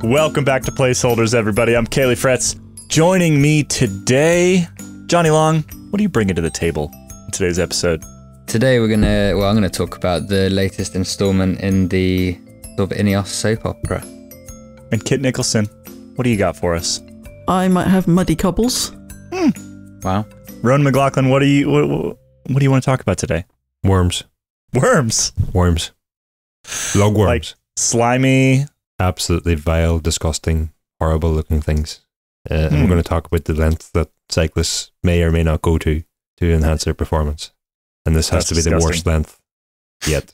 Welcome back to Placeholders, everybody. I'm Caley Fretz. Joining me today, Jonny Long. What are you bringing to the table in today's episode? Today I'm gonna talk about the latest installment in the sort of Ineos soap opera. And Kit Nicholson, what do you got for us? I might have muddy cobbles. Wow. Ronan Mc Laughlin, what do you want to talk about today? Worms. Worms. Log worms. Like slimy. Absolutely vile, disgusting, horrible looking things. And we're going to talk about the length that cyclists may or may not go to enhance their performance. And this has to be disgusting. the worst length yet.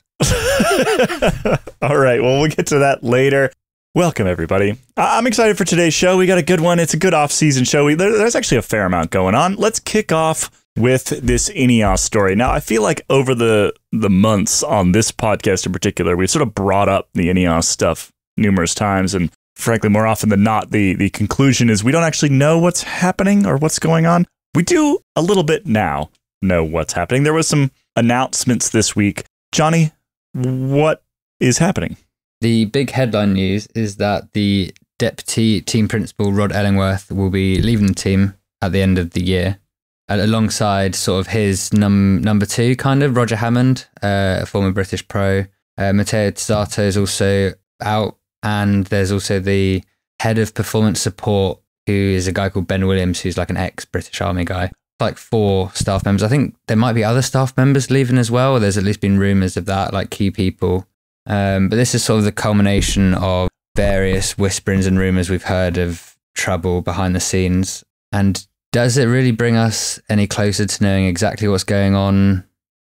All right, well, we'll get to that later. Welcome, everybody. I'm excited for today's show. We got a good one. It's a good off-season show. There's actually a fair amount going on. Let's kick off with this Ineos story. Now, I feel like over the months on this podcast in particular, we've sort of brought up the Ineos stuff numerous times, and frankly, more often than not, the conclusion is we don't actually know what's happening or what's going on. We do a little bit now know what's happening. There was some announcements this week. Jonny, what is happening? The big headline news is that the deputy team principal, Rod Ellingworth, will be leaving the team at the end of the year, alongside sort of his number two, kind of, Roger Hammond, a former British pro. Matteo Tezzato is also out, and there's also the head of performance support, who is a guy called Ben Williams, who's like an ex-British Army guy. Like 4 staff members. I think there might be other staff members leaving as well. There's at least been rumours of that, like key people. But this is sort of the culmination of various whisperings and rumours we've heard of trouble behind the scenes. And does it really bring us any closer to knowing exactly what's going on?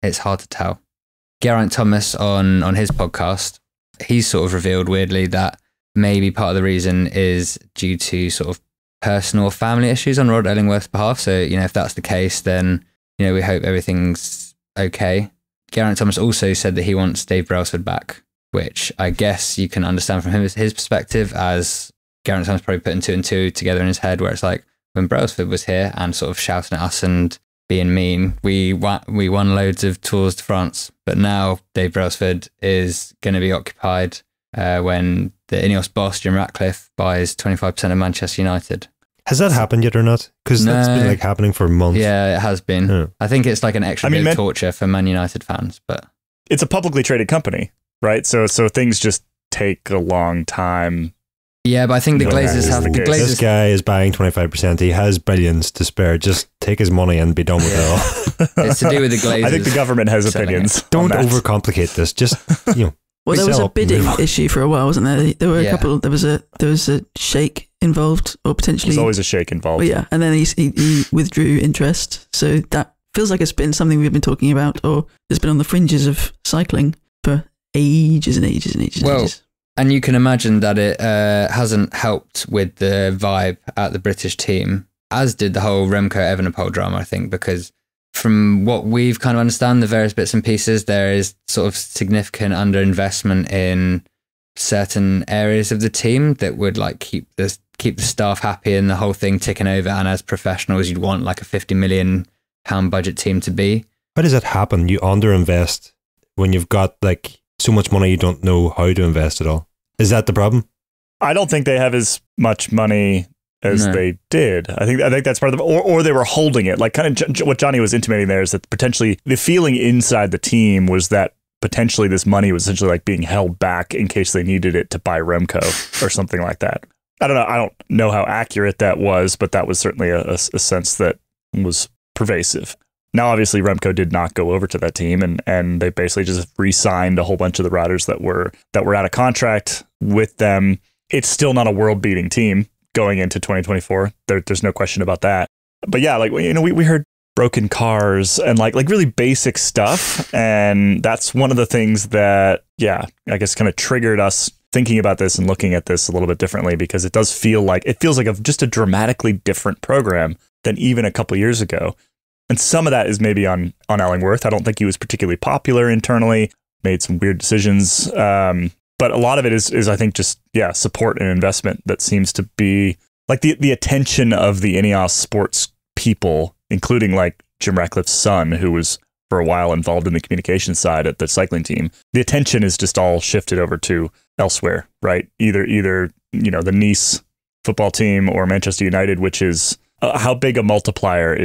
It's hard to tell. Geraint Thomas on his podcast, he's sort of revealed weirdly that maybe part of the reason is due to sort of personal family issues on Rod Ellingworth's behalf. So, if that's the case, then, we hope everything's okay. Geraint Thomas also said that he wants Dave Brailsford back, which I guess you can understand from his perspective, as Geraint Thomas probably putting 2 and 2 together in his head, where it's like, when Brailsford was here and sort of shouting at us and being mean, we won loads of Tours de France, but now Dave Brailsford is going to be occupied when the Ineos boss, Jim Ratcliffe, buys 25% of Manchester United. Has that happened yet or not? Because that's been like happening for months. Yeah, it has been. Yeah. I think it's like an extra bit of torture for Man United fans, but it's a publicly traded company, right? So things just take a long time. Yeah, but I think the Glazers have... This guy is buying 25%. He has billions to spare. Just take his money and be done with it all. It's to do with the Glazers. I think the government has opinions. Don't overcomplicate this. Just, Well, there was a bidding issue for a while, wasn't there? There were a couple. There was a sheikh involved, or potentially. There's always a sheikh involved. Well, yeah, and then he withdrew interest. So that feels like it's been something we've been talking about, or it's been on the fringes of cycling for ages and ages and ages. Well, and you can imagine that it hasn't helped with the vibe at the British team, as did the whole Remco Evenepoel drama, I think, because from what we've kind of understand, the various bits and pieces, there is sort of significant underinvestment in certain areas of the team that would like keep the staff happy and the whole thing ticking over. And as professionals, you'd want like a £50 million budget team to be. How does that happen? You underinvest when you've got like so much money you don't know how to invest it all. Is that the problem? I don't think they have as much money as they did. I think that's part of the, or they were holding it. Like kind of what Jonny was intimating there is that potentially the feeling inside the team was that potentially this money was essentially like being held back in case they needed it to buy Remco or something like that. I don't know how accurate that was, but that was certainly a sense that was pervasive. Now, obviously, Remco did not go over to that team, and they basically just re-signed a whole bunch of the riders that were out of contract with them. It's still not a world-beating team going into 2024. There's no question about that. But yeah, like, we heard broken cars and like really basic stuff. And that's one of the things that, yeah, I guess kind of triggered us thinking about this and looking at this a little bit differently, because it feels like just a dramatically different program than even a couple years ago. And some of that is maybe on Ellingworth. I don't think he was particularly popular internally, made some weird decisions. But a lot of it is I think just, support and investment that seems to be like the attention of the Ineos sports people, including like Jim Ratcliffe's son, who was for a while involved in the communication side at the cycling team. The attention is just all shifted over to elsewhere, right? Either the Nice football team or Manchester United, which is how big a multiplier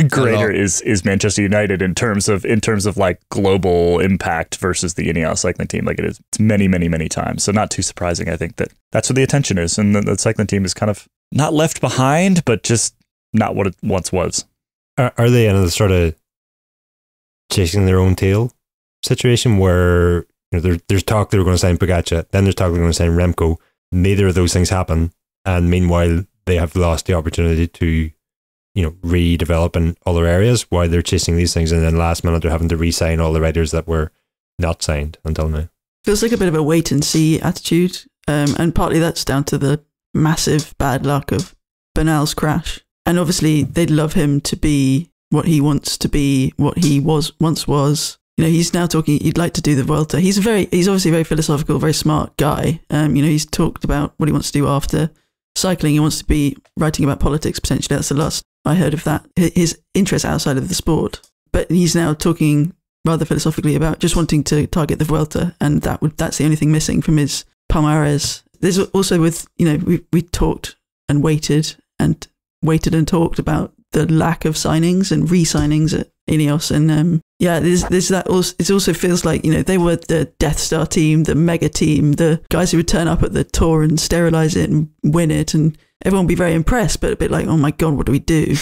greater is Manchester United in terms of like global impact versus the Ineos cycling team. Like it's many, many, many times. So not too surprising. I think that's where the attention is, and the cycling team is kind of not left behind, but just not what it once was. Are they in a sort of chasing their own tail situation where there's talk they were going to sign Pogačar, then there's talk they're going to sign Remco. Neither of those things happen, and meanwhile they have lost the opportunity to redevelop in other areas while they're chasing these things, and then last minute they're having to re-sign all the riders that were not signed until now. Feels like a bit of a wait and see attitude, and partly that's down to the massive bad luck of Bernal's crash. And obviously they'd love him to be what he wants to be, what he once was. He's now talking, he'd like to do the Vuelta. He's obviously a very philosophical, very smart guy. He's talked about what he wants to do after cycling. He wants to be writing about politics, potentially. That's the last I heard of that. His interest outside of the sport. But he's now talking rather philosophically about just wanting to target the Vuelta, and that's the only thing missing from his Palmares. There's also with, we talked and waited and talked about the lack of signings and re-signings at Ineos, and there's that also. It also feels like they were the Death Star team, the mega team, the guys who would turn up at the Tour and sterilize it and win it, and everyone would be very impressed, but a bit like, oh my god, what do we do?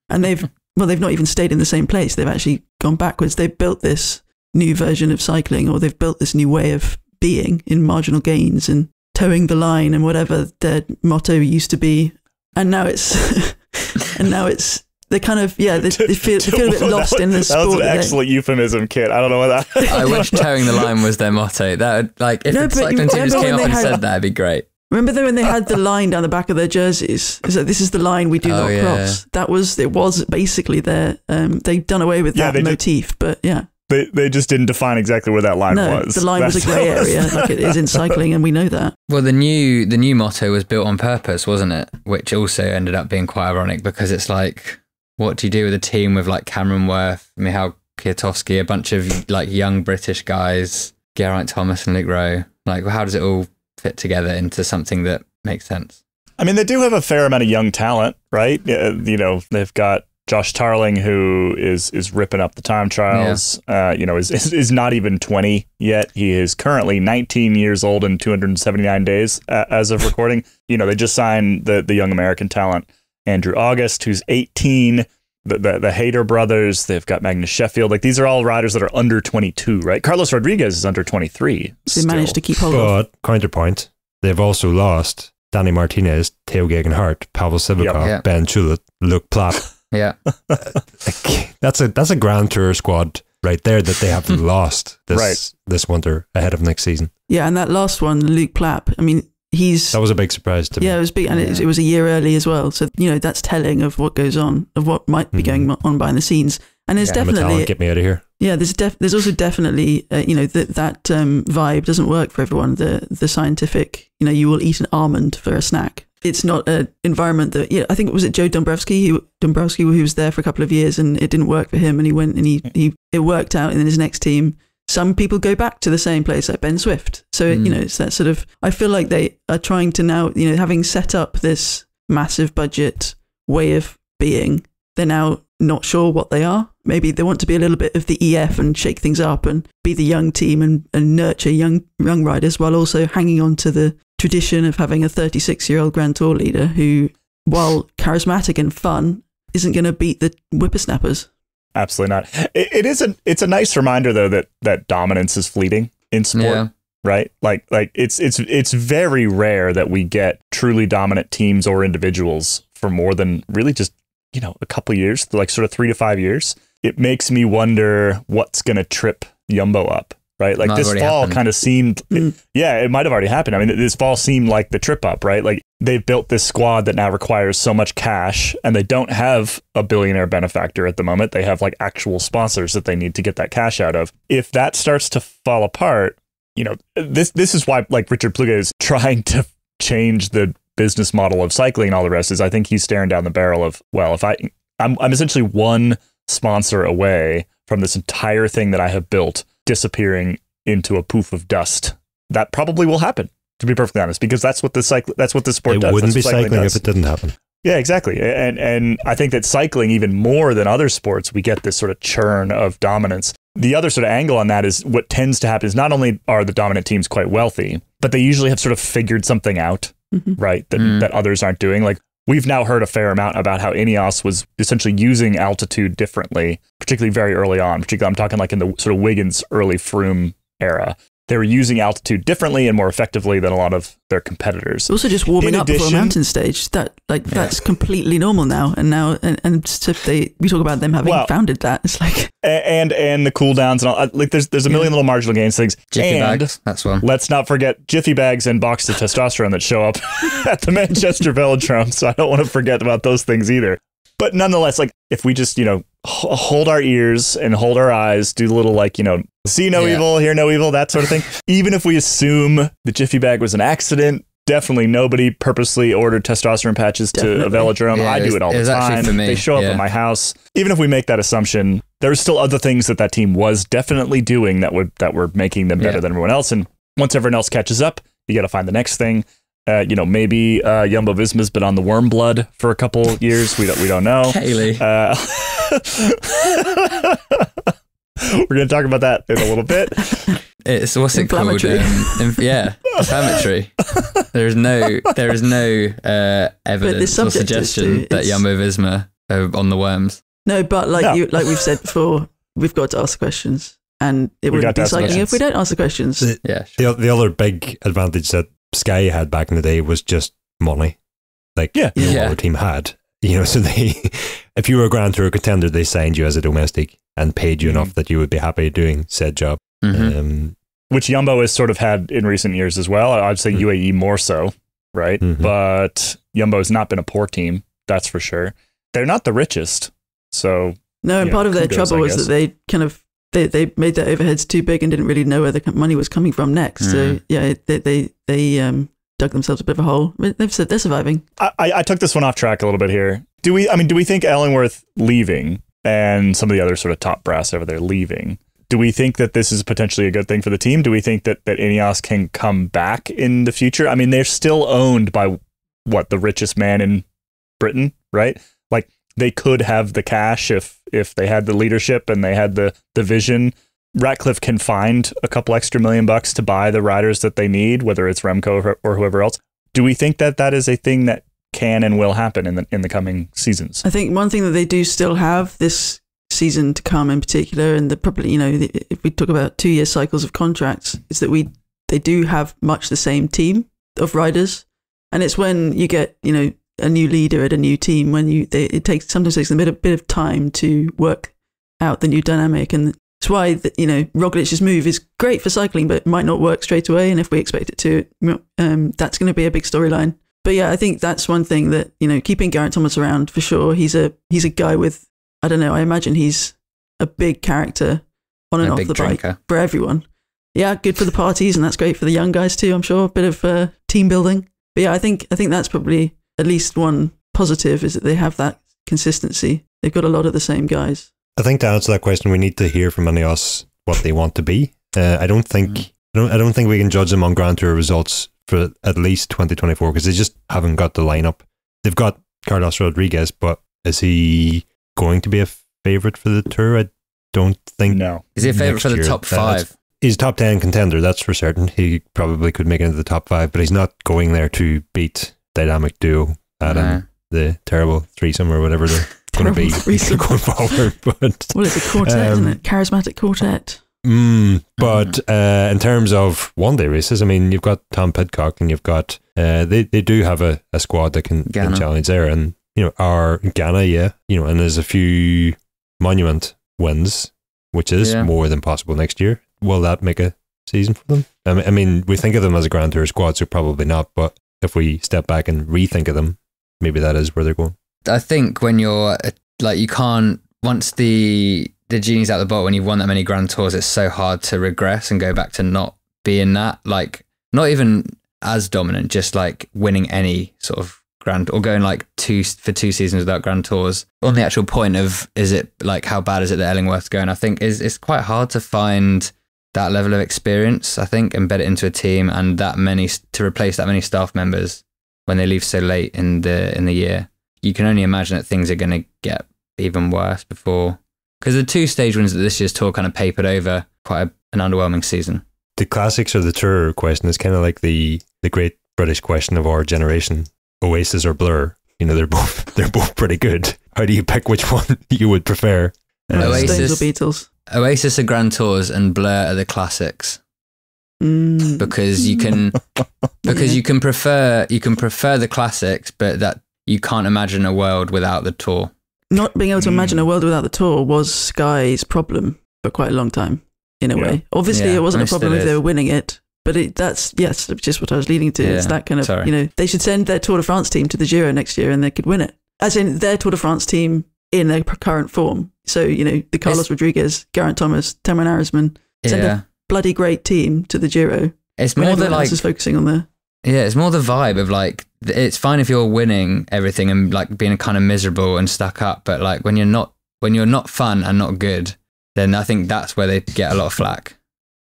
And they've not even stayed in the same place. They've actually gone backwards. They've built this new version of cycling, or they've built this new way of being in marginal gains and towing the line and whatever their motto used to be, and now it's they kind of they feel a bit lost in the sport. That was an excellent euphemism, Kit. I don't know what that. I wish towing the line was their motto. That would, like, if the cycling team just came up and said that, it'd be great. Remember when they had the line down the back of their jerseys? It's like, this is the line we do not cross. It was basically their they'd done away with that motif, but yeah. They just didn't define exactly where that line was. The line was a grey area, like it is in cycling, and we know that. Well, the new motto was built on purpose, wasn't it? Which also ended up being quite ironic, because it's like, what do you do with a team with like Cameron Worth, Michał Kwiatkowski, a bunch of like young British guys, Geraint Thomas and Luke Rowe? Like, how does it all fit together into something that makes sense? I mean, they do have a fair amount of young talent, right? They've got Josh Tarling, who is ripping up the time trials. Is not even 20 yet. He is currently 19 years old and 279 days as of recording. They just signed the young American talent Andrew August, who's 18. The Hayter brothers. They've got Magnus Sheffield. Like, these are all riders that are under 22, right? Carlos Rodriguez is under 23. They managed to keep hold of. But counterpoint, they've also lost Danny Martinez, Theo Gegenhardt, Pavel Sivakov, Ben Chulet, Luke Plapp. Yeah, that's a Grand Tour squad right there that they have lost this winter ahead of next season. Yeah, and that last one, Luke Plapp. I mean, that was a big surprise to me. Yeah, it was big, and it was a year early as well. So that's telling of what goes on, of what might be going on behind the scenes. And there's definitely get me out of here. Yeah, there's also definitely that vibe doesn't work for everyone. The scientific, you will eat an almond for a snack. It's not an environment that, I think it was Joe Dombrowski who was there for a couple of years, and it didn't work for him, and he went and it worked out in his next team. Some people go back to the same place, like Ben Swift. So, it's that sort of, I feel like they are trying to now, having set up this massive budget way of being, they're now not sure what they are. Maybe they want to be a little bit of the EF and shake things up and be the young team and nurture young riders, while also hanging on to the tradition of having a 36-year-old Grand Tour leader who, while charismatic and fun, isn't going to beat the whippersnappers. Absolutely not. It's a nice reminder, though, that dominance is fleeting in sport, right? Like it's very rare that we get truly dominant teams or individuals for more than really just, a couple of years, like sort of 3 to 5 years. It makes me wonder what's going to trip Jumbo up, right? Like, this fall kind of seemed, it might have already happened. I mean, this fall seemed like the trip up, right? Like, they've built this squad that now requires so much cash, and they don't have a billionaire benefactor at the moment. They have like actual sponsors that they need to get that cash out of. If that starts to fall apart, this is why, like, Richard Pluga is trying to change the business model of cycling and all the rest. Is I think he's staring down the barrel of, well, if I'm essentially one sponsor away from this entire thing that I have built disappearing into a poof of dust. That probably will happen. to be perfectly honest, because that's what the sport does. It wouldn't be That's what cycling does. if it didn't happen. Yeah, exactly. And I think that cycling, even more than other sports, we get this sort of churn of dominance. The other sort of angle on that is what tends to happen is not only are the dominant teams quite wealthy, but they usually have sort of figured something out, right? That others aren't doing. Like, we've now heard a fair amount about how Ineos was essentially using altitude differently, particularly very early on. Particularly, I'm talking like in the sort of Wiggins, early Froome era. They were using altitude differently and more effectively than a lot of their competitors. Also, just warming up before a mountain stage. That's completely normal now. And so we talk about them having founded that. It's like and the cool downs and all. Like there's a million little marginal gains things. Jiffy bags, that's one. Let's not forget Jiffy bags and boxes of testosterone that show up at the Manchester Velodrome. So I don't want to forget about those things either. But nonetheless, like if we just, hold our ears and hold our eyes, do the little see no evil, hear no evil, that sort of thing. Even if we assume the Jiffy bag was an accident, definitely nobody purposely ordered testosterone patches to a velodrome. I do it all the time. For me. They show up at my house. Even if we make that assumption, there's still other things that team was definitely doing that were making them better than everyone else. And once everyone else catches up, you got to find the next thing. Maybe Jumbo-Visma's been on the worm blood for a couple years. We don't know. Caley. We're going to talk about that in a little bit. It's what's it called? Inflammatory. There is no evidence or suggestion that Jumbo-Visma are on the worms. No, but like we've said before, we've got to ask questions, and it wouldn't be cycling if we don't ask the questions. The other big advantage that Sky had back in the day was just money. Our team had. So if you were a Grand Tour contender, they signed you as a domestic and paid you enough that you would be happy doing said job. Which Jumbo has sort of had in recent years as well. I'd say UAE more so, right? But Jumbo has not been a poor team, that's for sure. They're not the richest, so no. And part of their trouble was that they kind of they made their overheads too big and didn't really know where the money was coming from next. So they dug themselves a bit of a hole. They've said they're surviving. I took this one off track a little bit here. Do we think Ellingworth leaving and some of the other sort of top brass over there leaving, do we think that this is potentially a good thing for the team? Do we think that Ineos can come back in the future? I mean, they're still owned by the richest man in Britain, right? Like, they could have the cash if they had the leadership and they had the vision. Ratcliffe can find a couple extra $1 million to buy the riders that they need, whether it's Remco or whoever else. Do we think that is a thing that can and will happen in the coming seasons? I think one thing that they do still have this season to come in particular, and if we talk about 2-year cycles of contracts, is that they do have much the same team of riders, and it's when you get a new leader at a new team it sometimes takes a bit of time to work out the new dynamic, and it's why Roglic's move is great for cycling, but it might not work straight away. And if we expect it to, that's going to be a big storyline. But yeah, I think that's one thing that keeping Geraint Thomas around for sure. He's a guy with, I don't know. I imagine he's a big character on and off the bike for everyone. Yeah, good for the parties, and that's great for the young guys too. I'm sure a bit of team building. But yeah, I think that's probably at least one positive is that they have that consistency. They've got a lot of the same guys. I think to answer that question, we need to hear from Ineos what they want to be. I don't think we can judge them on Grand Tour results for at least 2024 because they just haven't got the lineup. They've got Carlos Rodriguez, but is he going to be a favourite for the Tour? I don't think. No. Is he a favourite for the top 5? He's a top 10 contender, that's for certain. He probably could make it into the top 5, but he's not going there to beat Dynamic Duo, Adam, the terrible threesome or whatever they're going to be going forward. But well, it's a quartet, isn't it? Charismatic quartet. But in terms of one-day races, I mean, you've got Tom Pidcock and you've got they do have a squad that can challenge there, and our Ghana, and there's a few monument wins, which is more than possible next year. Will that make a season for them? I mean, we think of them as a Grand Tour squad, so probably not. But if we step back and rethink of them, maybe that is where they're going. I think when you're you can't, once the genie's out the bottle, when you've won that many Grand Tours, it's so hard to regress and go back to not being that, not even as dominant, just winning any sort of grand, or going 2 seasons without Grand Tours. On the actual point of, is it how bad is it that Ellingworth's going? I think it's quite hard to find that level of experience, I think, embed it into a team, and to replace that many staff members when they leave so late in the year. You can only imagine that things are going to get even worse before, because the 2 stage wins that this year's tour kind of papered over quite an underwhelming season. The classics or the tour question is kind of like the great British question of our generation: Oasis or Blur? You know, they're both pretty good. How do you pick which one you would prefer? Stones or Beatles? Oasis are Grand Tours and Blur are the classics. Because you can prefer the classics, but that you can't imagine a world without the tour. Not being able to imagine a world without the tour was Sky's problem for quite a long time, in a way. Obviously, it wasn't a problem if they were winning it, but that's just what I was leading to. Yeah. It's that kind of, you know, they should send their Tour de France team to the Giro next year and they could win it. As in their Tour de France team in their current form. So, you know, the Carlos Rodriguez, Geraint Thomas, Timoner Arisman, send a bloody great team to the Giro. It's more the is focusing on the... Yeah, it's more the vibe of like, it's fine if you're winning everything and like being kind of miserable and stuck up, but like when you're not fun and not good, then I think that's where they get a lot of flack.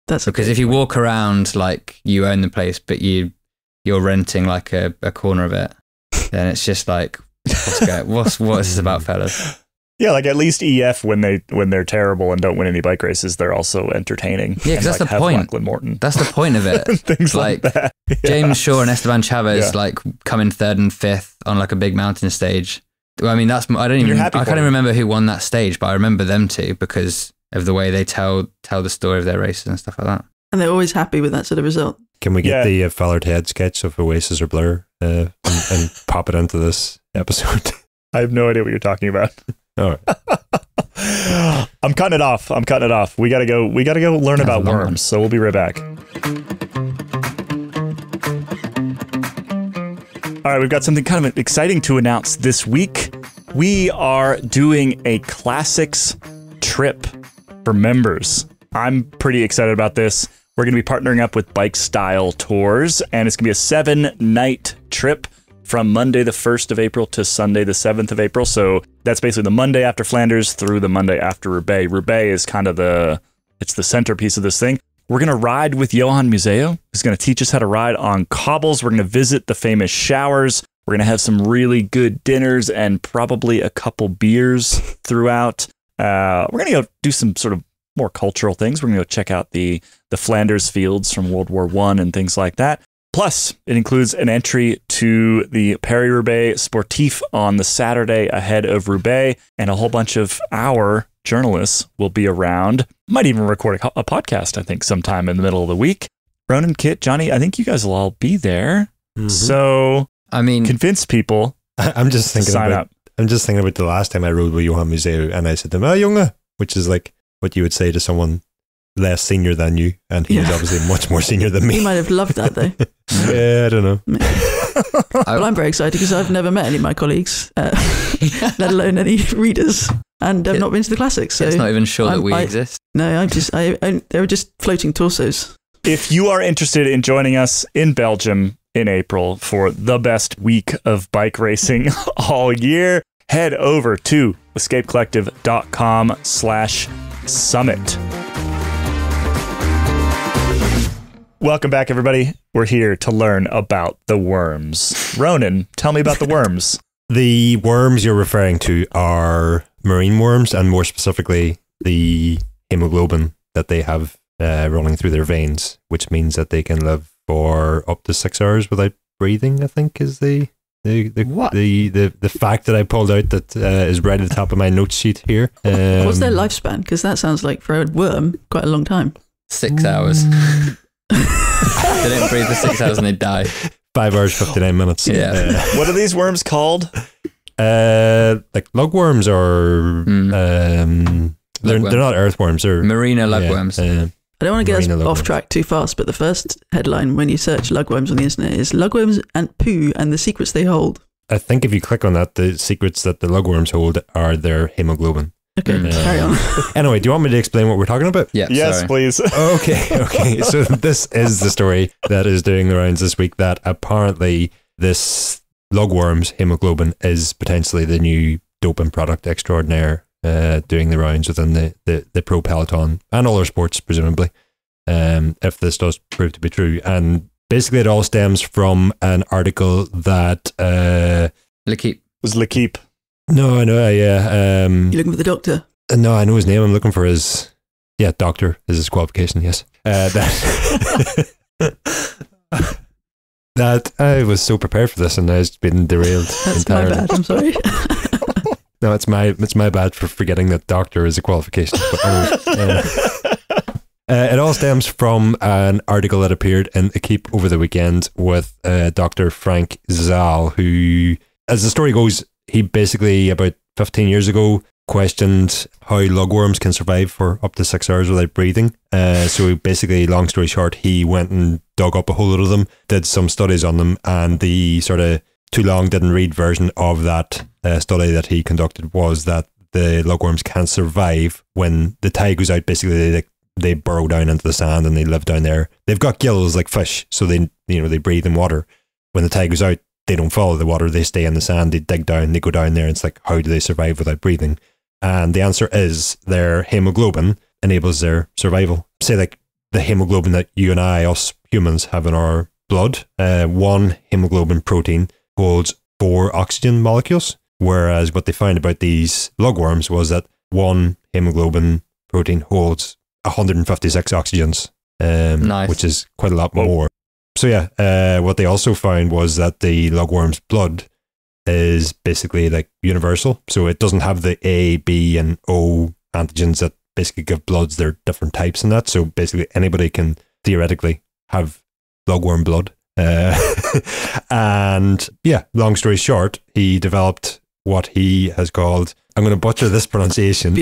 That's because if you walk around like you own the place, but you're renting like a corner of it, then it's just like, what is this about, fellas? Yeah, like at least EF when they're terrible and don't win any bike races, they're also entertaining. Yeah, because that's the point. Lachlan Morton. That's the point of it. Things like that. Yeah. James Shaw and Esteban Chavez like coming 3rd and 5th on like a big mountain stage. Well, I mean, I can't even remember who won that stage, but I remember them two because of the way they tell the story of their races and stuff like that. And they're always happy with that sort of result. Can we get the Fallard Head sketch of Oasis or Blur and pop it into this episode? I have no idea what you're talking about. All right. I'm cutting it off. We gotta go learn about worms. So we'll be right back. All right, we've got something kind of exciting to announce this week. We are doing a classics trip for members. I'm pretty excited about this. We're going to be partnering up with Bike Style Tours, and it's going to be a 7-night trip from Monday the 1st of April to Sunday the 7th of April. So that's basically the Monday after Flanders through the Monday after Roubaix. Roubaix is kind of the centerpiece of this thing. We're going to ride with Johan Museo, who's going to teach us how to ride on cobbles. We're going to visit the famous showers. We're going to have some really good dinners and probably a couple beers throughout. We're going to go do some sort of more cultural things. We're going to go check out the Flanders fields from World War I and things like that. Plus, it includes an entry to the Paris-Roubaix Sportif on the Saturday ahead of Roubaix, and a whole bunch of our journalists will be around. Might even record a podcast, I think, sometime in the middle of the week. Ronan, Kit, Johnny, I think you guys will all be there. Mm-hmm. So, I mean, convince people. I'm just thinking sign up. I'm just thinking about the last time I rode with Johan Museo, and I said to him, "Oh, Junge," which is like what you would say to someone less senior than you, and he was obviously much more senior than me. He might have loved that though. Yeah, I don't know. Well, I'm very excited because I've never met any of my colleagues, let alone any readers, and I've not been to the classics. So it's not even sure that we exist. No, they were just floating torsos. If you are interested in joining us in Belgium in April for the best week of bike racing all year, head over to escapecollective.com/summit. Welcome back, everybody. We're here to learn about the worms. Ronan, tell me about the worms. The worms you're referring to are marine worms, and more specifically, the hemoglobin that they have running through their veins, which means that they can live for up to 6 hours without breathing, I think is the fact that I pulled out that is right at the top of my notes sheet here. What's their lifespan? Because that sounds like for a worm quite a long time. 6 hours. They don't breathe for 6 hours and they die. 5 hours, 59 minutes. Yeah. What are these worms called? Like lugworms or they're not earthworms. They're marina lugworms. I don't want to get us off track too fast, but the first headline when you search lugworms on the internet is "Lugworms and Poo and the Secrets They Hold." I think if you click on that, the secrets that the lugworms hold are their hemoglobin. Okay, carry on. Anyway, do you want me to explain what we're talking about? Yeah, yes, sorry. please. Okay. So this is the story that is doing the rounds this week, that apparently this lugworm's hemoglobin is potentially the new doping product extraordinaire doing the rounds within the pro peloton and other sports, presumably. if this does prove to be true. And basically it all stems from an article that L'Equipe. Was L'Equipe. No, I know. Yeah. You looking for the doctor? No, I know his name. I'm looking for his. Yeah, doctor is his qualification. Yes. That I was so prepared for this, and now it's been derailed That's entirely. my bad. I'm sorry. No, it's my bad for forgetting that doctor is a qualification. But anyway, it all stems from an article that appeared in L'Equipe over the weekend with Dr. Frank Zahl, who, as the story goes, he basically about 15 years ago questioned how lugworms can survive for up to 6 hours without breathing. So basically, long story short, he went and dug up a whole lot of them, did some studies on them, and the sort of too long didn't read version of that study that he conducted was that the lugworms can survive when the tide goes out. Basically, they burrow down into the sand and they live down there. They've got gills like fish, so they breathe in water. When the tide goes out, they don't follow the water, they stay in the sand, they dig down, they go down there, and it's like, how do they survive without breathing? And the answer is their hemoglobin enables their survival. Say like the hemoglobin that you and I, us humans, have in our blood, one hemoglobin protein holds 4 oxygen molecules, whereas what they found about these lugworms was that one hemoglobin protein holds 156 oxygens, Nice. which is quite a lot more. So yeah, what they also found was that the lugworm's blood is basically like universal. So it doesn't have the A, B, and O antigens that basically give bloods their different types and that. So basically anybody can theoretically have lugworm blood. And yeah, long story short, he developed what he has called, I'm going to butcher this pronunciation,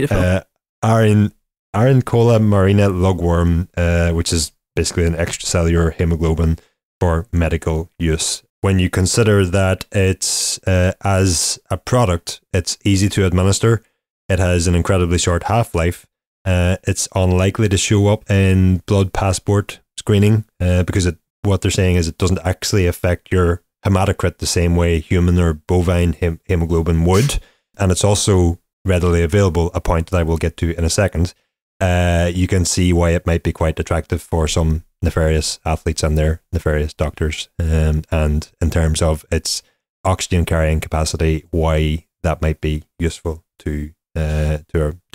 Arincola marina lugworm, which is basically an extracellular hemoglobin for medical use. When you consider that it's as a product, it's easy to administer, it has an incredibly short half-life, it's unlikely to show up in blood passport screening because what they're saying is it doesn't actually affect your hematocrit the same way human or bovine hemoglobin would, and it's also readily available, a point that I will get to in a second. You can see why it might be quite attractive for some nefarious athletes and their nefarious doctors, and in terms of its oxygen carrying capacity, why that might be useful to an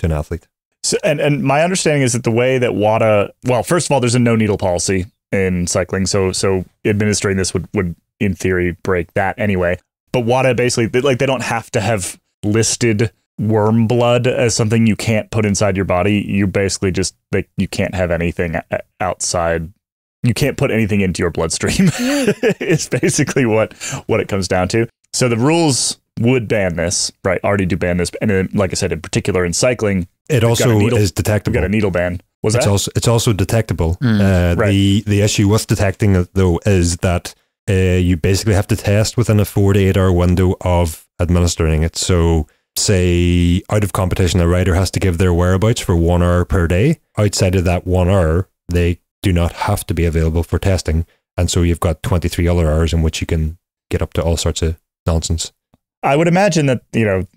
athlete. So, and my understanding is that the way that WADA, well, first of all, there's a no needle policy in cycling, so administering this would in theory break that anyway. But WADA basically, like, they don't have to have listed worm blood as something you can't put inside your body. You basically just, like, you can't have anything outside. You can't put anything into your bloodstream. It's basically what it comes down to. So the rules would ban this, right? Already do ban this, and then, like I said, in particular in cycling, it also is detectable. We've got a needle ban. It's also detectable. Right. The issue with detecting it though is that you basically have to test within a 4 to 8 hour window of administering it. So say out of competition, a rider has to give their whereabouts for 1 hour per day. Outside of that 1 hour, they do not have to be available for testing. And so you've got 23 other hours in which you can get up to all sorts of nonsense. I would imagine that,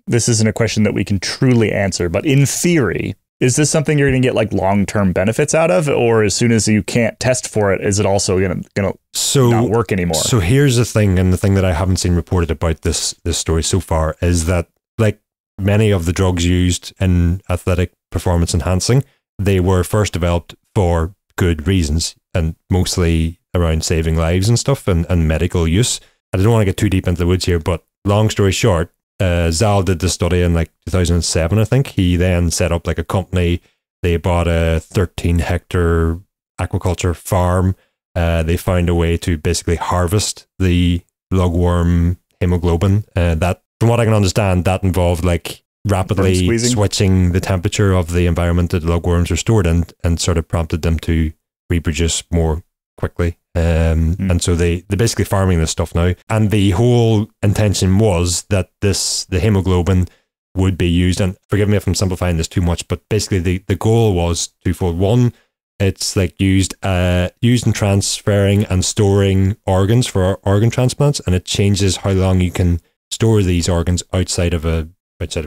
this isn't a question that we can truly answer, but in theory, is this something you're going to get like long-term benefits out of? Or as soon as you can't test for it, is it also going to not work anymore? So here's the thing, and the thing that I haven't seen reported about this story so far is that, like many of the drugs used in athletic performance enhancing, they were first developed for good reasons and mostly around saving lives and stuff and medical use. I don't want to get too deep into the woods here, but long story short, Zahl did the study in like 2007, I think. He then set up like a company. They bought a 13-hectare aquaculture farm. They found a way to basically harvest the lugworm hemoglobin. That, from what I can understand, that involved like rapidly switching the temperature of the environment that lugworms are stored in, and sort of prompted them to reproduce more quickly. And so they're basically farming this stuff now. And the whole intention was that the hemoglobin would be used, and forgive me if I'm simplifying this too much, but basically the goal was twofold. One, it's like used in transferring and storing organs for organ transplants, and it changes how long you can store these organs outside of a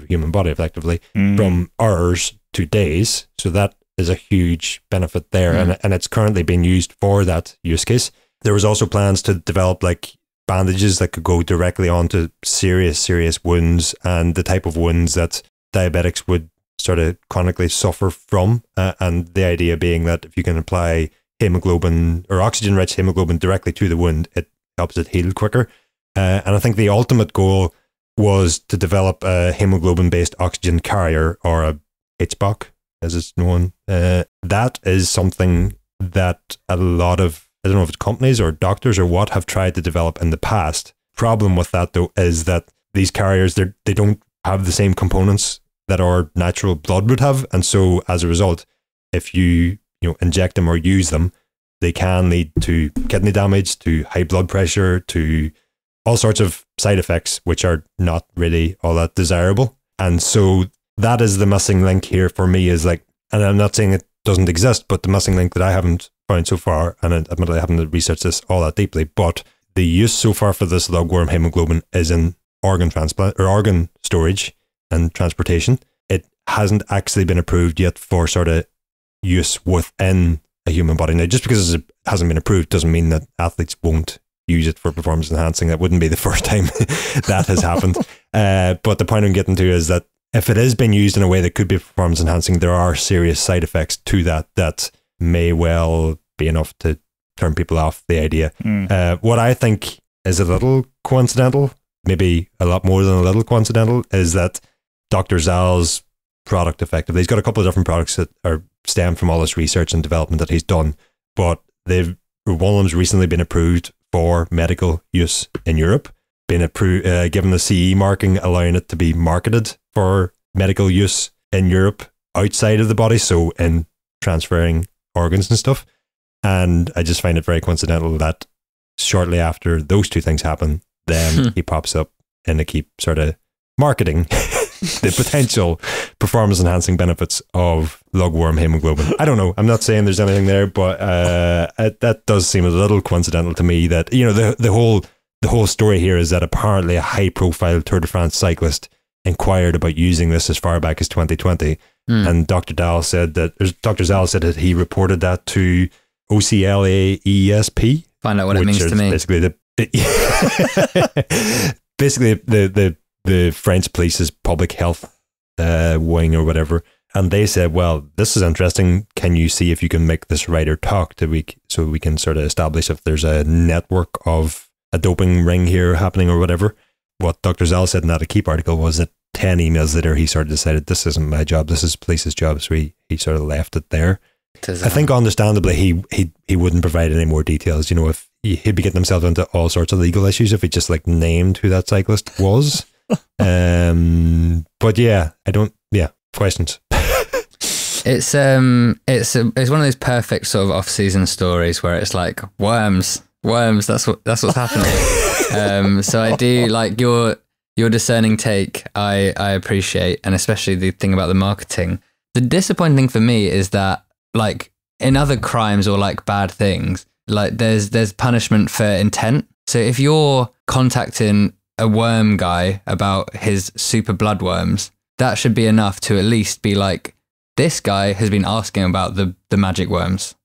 human body, effectively, from hours to days. So that is a huge benefit there, and it's currently being used for that use case. There was also plans to develop like bandages that could go directly onto serious wounds, and the type of wounds that diabetics would sort of chronically suffer from, and the idea being that if you can apply hemoglobin or oxygen-rich hemoglobin directly to the wound, it helps it heal quicker. And I think the ultimate goal was to develop a hemoglobin-based oxygen carrier, or a HBOC, as it's known. That is something that a lot of, I don't know if it's companies or doctors or what, have tried to develop in the past. Problem with that, though, is that these carriers, they don't have the same components that our natural blood would have, and so as a result, if you inject them or use them, they can lead to kidney damage, to high blood pressure, to all sorts of side effects which are not really all that desirable. And so that is the missing link here for me, is like, and I'm not saying it doesn't exist, but the missing link that I haven't found so far, and admittedly I haven't researched this all that deeply, but the use so far for this lugworm hemoglobin is in organ transplant or organ storage and transportation. It hasn't actually been approved yet for sort of use within a human body. Now, just because it hasn't been approved doesn't mean that athletes won't use it for performance enhancing. That wouldn't be the first time that has happened. But the point I'm getting to is that if it is being used in a way that could be performance enhancing, there are serious side effects to that may well be enough to turn people off the idea. What I think is a little coincidental, maybe a lot more than a little coincidental, is that Dr. Zal's product, effectively, he's got a couple of different products that are stem from all this research and development that he's done, but one of them's recently been approved for medical use in Europe, been approved, given the CE marking, allowing it to be marketed for medical use in Europe outside of the body, so in transferring organs and stuff. And I just find it very coincidental that shortly after those two things happen, then he pops up in a keep sort of marketing the potential performance enhancing benefits of lugworm hemoglobin. I don't know. I'm not saying there's anything there, but that does seem a little coincidental to me. That the whole story here is that apparently a high profile Tour de France cyclist inquired about using this as far back as 2020, and Dr. Zal said that he reported that to OCLAESP. Find out what it means to me. Basically the French police's public health wing or whatever, and they said, well, this is interesting, can you see if you can make this rider talk so we can sort of establish if there's a network of a doping ring here happening or whatever. What Dr. Zal said in that Keep article was that 10 emails later he sort of decided, this isn't my job, this is police's job, so he sort of left it there. I think understandably he wouldn't provide any more details. If he'd be getting himself into all sorts of legal issues if he just like named who that cyclist was. But yeah, questions. It's one of those perfect sort of off-season stories where it's like worms. That's what's happening. So I do like your discerning take. I appreciate, and especially the thing about the marketing. The disappointing thing for me is that, like, in other crimes or like bad things, like there's punishment for intent. So if you're contacting a worm guy about his super bloodworms, that should be enough to at least be like, this guy has been asking about the magic worms.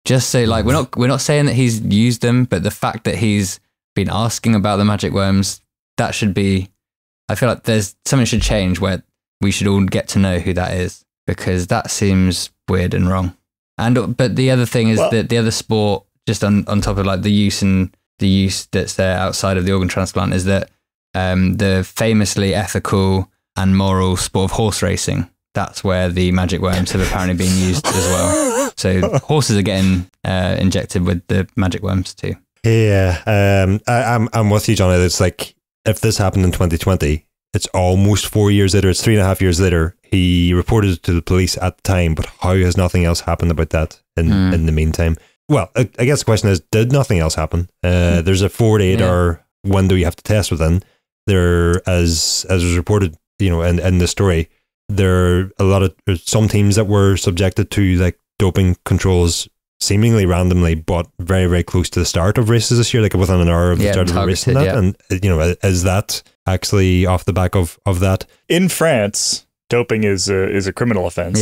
Just so, like, we're not saying that he's used them, but the fact that he's been asking about the magic worms, that should be, I feel like something should change where we should all get to know who that is, because that seems weird and wrong. But the other thing is that the other sport, just on top of like the use that's there outside of the organ transplant, is that the famously ethical and moral sport of horse racing, that's where the magic worms have apparently been used as well. So horses are getting injected with the magic worms too. Yeah, I'm with you, Jonny. It's like, if this happened in 2020, it's almost 4 years later. It's 3.5 years later. He reported it to the police at the time, but how has nothing else happened about that in the meantime? Well, I guess the question is, did nothing else happen? There's a 4 to 8 hour window you have to test within. There, as was reported, in the story, there's some teams that were subjected to like doping controls seemingly randomly, but very, very close to the start of races this year, like within an hour of the start of the race. And is that actually off the back of that? In France, doping is a criminal offense,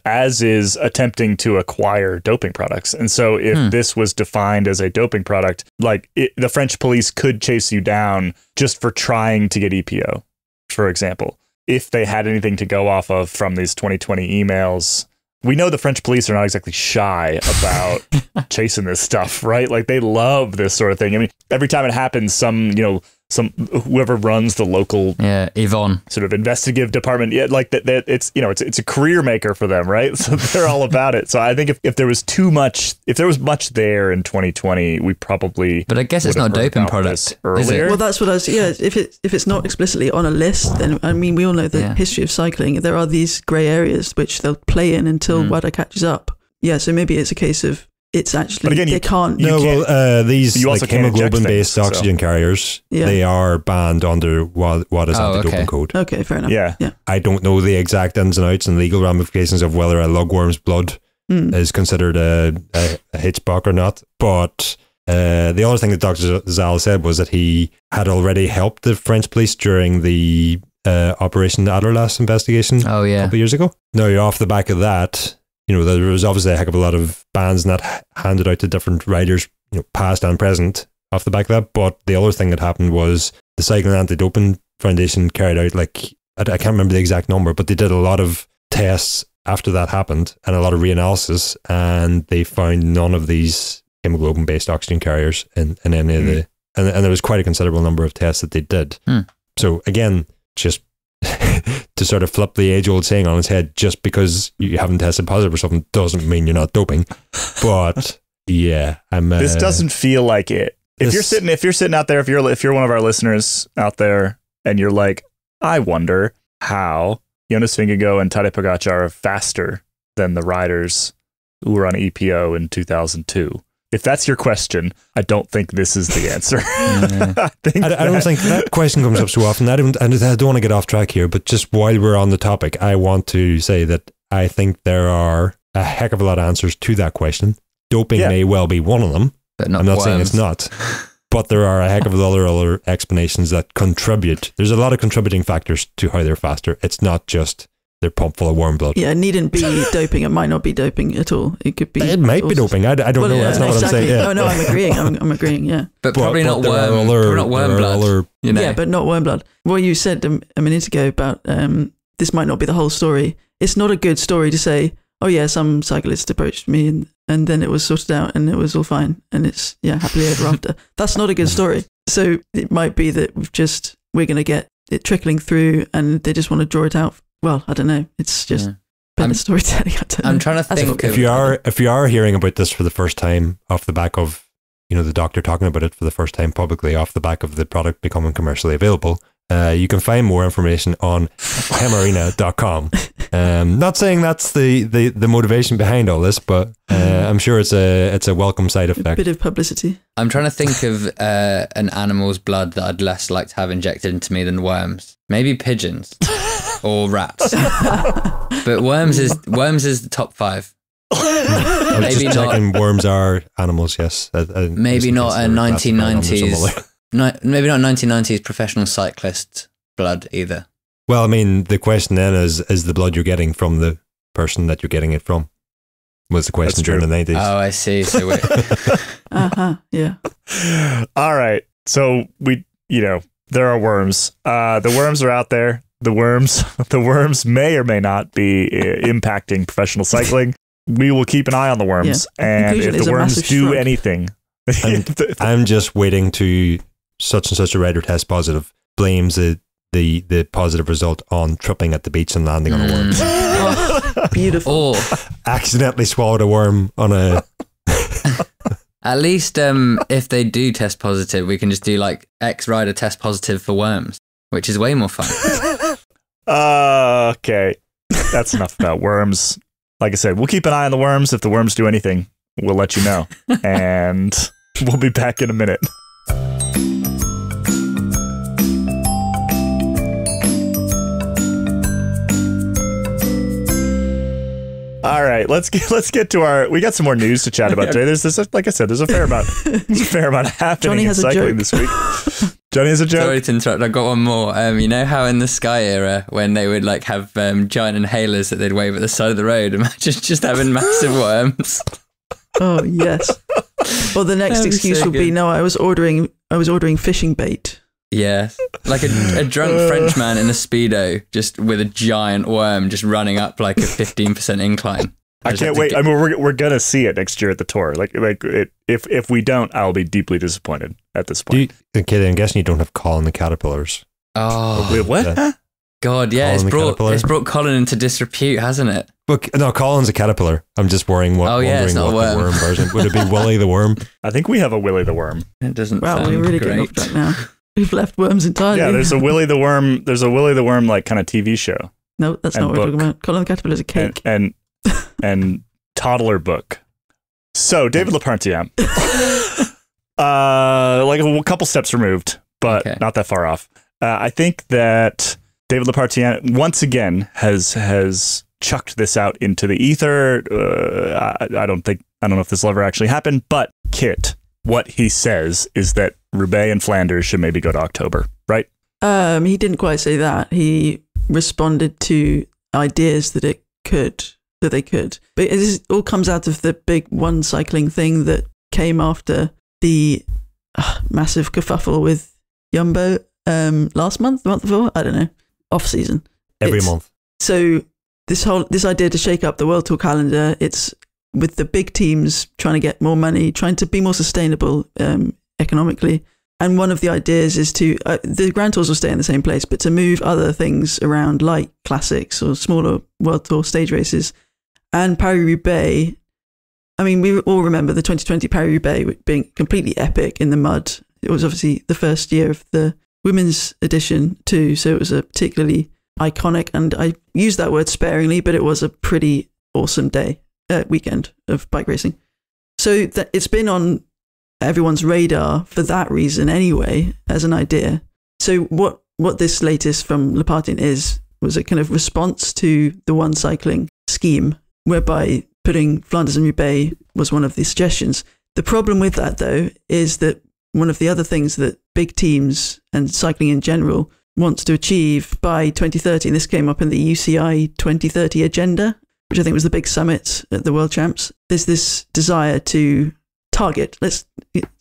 as is attempting to acquire doping products. And so if this was defined as a doping product, like the French police could chase you down just for trying to get EPO, for example. If they had anything to go off of from these 2020 emails, we know the French police are not exactly shy about chasing this stuff, right? Like they love this sort of thing. I mean, every time it happens, whoever runs the local Yvonne sort of investigative department, like that it's it's a career maker for them, right? So they're all about it. So I think if there was much there in 2020, we probably but I guess it's not a doping product earlier. Well, that's what I was. Yeah, if it's not explicitly on a list, then I mean we all know the history of cycling. There are these grey areas which they'll play in until WADA catches up. Yeah, so maybe it's a case of. It's actually, again, they can't. These you like hemoglobin-based oxygen carriers, they are banned under WADA's anti-doping code. Okay, fair enough. Yeah. I don't know the exact ins and outs and legal ramifications of whether a lugworm's blood is considered a H-Bock or not. But the other thing that Dr. Zal said was that he had already helped the French police during the Operation Adderlass investigation a couple of years ago. Now, off the back of that, there was obviously a heck of a lot of bans that handed out to different riders, past and present, off the back of that. But the other thing that happened was the Cycling Anti-Doping Foundation carried out, I can't remember the exact number, but they did a lot of tests after that happened and a lot of reanalysis, and they found none of these hemoglobin-based oxygen carriers in any of the... And there was quite a considerable number of tests that they did. So again, just... to sort of flip the age-old saying on its head, just because you haven't tested positive or something doesn't mean you're not doping. But yeah, this doesn't feel like it. If you're sitting out there, if you're one of our listeners out there, and you're like, I wonder how Jonas Vingegaard and Tadej Pogačar are faster than the riders who were on EPO in 2002. If that's your question, I don't think this is the answer. I don't think that question comes up so often. I don't want to get off track here, but just while we're on the topic, I want to say that I think there are a heck of a lot of answers to that question. Doping may well be one of them. But not I'm not worms. saying it's not. But there are a heck of a lot of other explanations that contribute. There's a lot of contributing factors to how they're faster. It's not just they're pumped full of warm blood. Yeah, it needn't be doping. It might not be doping at all. It could be. It might be doping. I don't know. That's not what I'm saying. Yeah. Oh no, I'm agreeing. I'm agreeing. Yeah, but probably not worm blood. Yeah, but not worm blood. What you said a minute ago about this might not be the whole story. It's not a good story to say, oh yeah, some cyclist approached me and then it was sorted out and it was all fine and it's happily ever after. That's not a good story. So it might be that we're going to get it trickling through and they just want to draw it out. Well, I don't know. It's just better storytelling. I'm trying to think. If you are hearing about this for the first time off the back of the doctor talking about it for the first time publicly off the back of the product becoming commercially available, you can find more information on hemarena.com. Not saying that's the motivation behind all this, but I'm sure it's a welcome side effect. A bit of publicity. I'm trying to think of an animal's blood that I'd less like to have injected into me than worms. Maybe pigeons or rats. But worms is the top 5. I was just checking. Worms are animals. Yes. Maybe not a 1990s. Maybe not 1990s professional cyclist blood either. Well, I mean, the question then is the blood you're getting from the person that you're getting it from? Was the question during the 90s. Oh, I see. So wait. Yeah. All right. So there are worms. The worms are out there. The worms may or may not be impacting professional cycling. We will keep an eye on the worms. Yeah. And if the worms do anything. I'm just waiting to such and such a rider test positive, blames the positive result on tripping at the beach and landing on a worm. Oh, beautiful. Or accidentally swallowed a worm on a... At least if they do test positive, we can just do like X rider test positive for worms, which is way more fun. Okay. That's enough about worms. Like I said, we'll keep an eye on the worms. If the worms do anything, we'll let you know. And we'll be back in a minute. All right, let's get to we got some more news to chat about today. There's like I said, there's a fair amount happening in cycling this week. Johnny has a joke. Sorry to interrupt. I've got one more. You know how in the Sky era, when they would like have giant inhalers that they'd wave at the side of the road, imagine just having massive worms. Oh yes. Well, the next excuse will be, no, I was ordering fishing bait. Yes, like a drunk Frenchman in a Speedo, just with a giant worm just running up like a 15% incline. I can't wait. I mean, we're gonna see it next year at the tour. Like if we don't, I'll be deeply disappointed at this point. Okay, I'm guessing you don't have Colin the Caterpillars. Oh, wait, what? Yeah. God, yeah, it's brought Colin into disrepute, hasn't it? Look, no, Colin's a caterpillar. I'm just worrying what. It's not what a worm. The worm version would it be. Willy the worm? I think we have a Willy the Worm. It doesn't. Wow, sound we're really great. getting off track now. We've left worms entirely. Yeah, there's a Willy the Worm. There's a Willy the Worm like kind of TV show. No, that's not what we're talking about. Colin the Caterpillar is a cake. And toddler book. So David Lepartien, like a couple steps removed, but not that far off. I think that David Lepartien once again has chucked this out into the ether. I don't know if this will ever actually happen, but Kit, what he says is that Roubaix and Flanders should maybe go to October, right? He didn't quite say that. He responded to ideas that they could. But it all comes out of the big one cycling thing that came after the massive kerfuffle with Jumbo last month, the month before, I don't know, off season. Every month. So this idea to shake up the World Tour calendar, it's with the big teams trying to get more money, trying to be more sustainable economically. And one of the ideas is to, the Grand Tours will stay in the same place, but to move other things around like classics or smaller World Tour stage races. And Paris-Roubaix, I mean, we all remember the 2020 Paris-Roubaix being completely epic in the mud. It was obviously the first year of the women's edition too, so it was a particularly iconic, and I use that word sparingly, but it was a pretty awesome weekend of bike racing. So it's been on everyone's radar for that reason anyway, as an idea. So what this latest from Lepartien was a kind of response to the one cycling scheme, whereby putting Flanders and Roubaix was one of the suggestions. The problem with that, though, is that one of the other things that big teams and cycling in general wants to achieve by 2030, and this came up in the UCI 2030 agenda, which I think was the big summit at the World Champs, there's this desire to target,